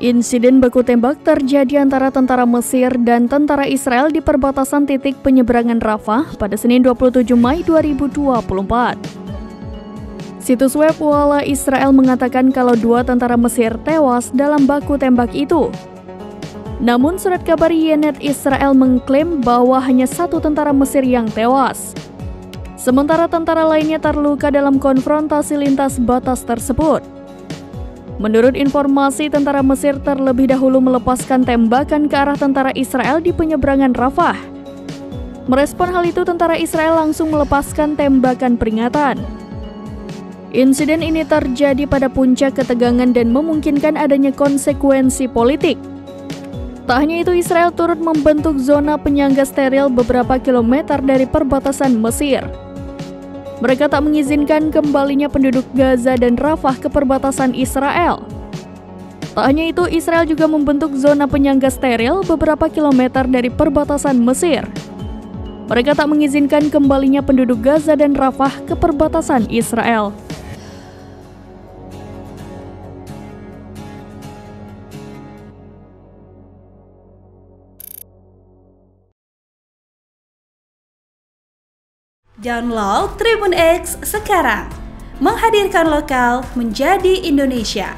Insiden baku tembak terjadi antara tentara Mesir dan tentara Israel di perbatasan titik penyeberangan Rafah pada Senin 27 Mei 2024. Situs web Wala Israel mengatakan kalau 2 tentara Mesir tewas dalam baku tembak itu. Namun surat kabar Ynet Israel mengklaim bahwa hanya 1 tentara Mesir yang tewas. Sementara tentara lainnya terluka dalam konfrontasi lintas batas tersebut. Menurut informasi, tentara Mesir terlebih dahulu melepaskan tembakan ke arah tentara Israel di penyeberangan Rafah. Merespon hal itu, tentara Israel langsung melepaskan tembakan peringatan. Insiden ini terjadi pada puncak ketegangan dan memungkinkan adanya konsekuensi politik. Tak hanya itu, Israel turut membentuk zona penyangga steril beberapa kilometer dari perbatasan Mesir. Mereka tak mengizinkan kembalinya penduduk Gaza dan Rafah ke perbatasan Israel. Tak hanya itu, Israel juga membentuk zona penyangga steril beberapa kilometer dari perbatasan Mesir. Mereka tak mengizinkan kembalinya penduduk Gaza dan Rafah ke perbatasan Israel. Download Tribun X sekarang, menghadirkan lokal menjadi Indonesia.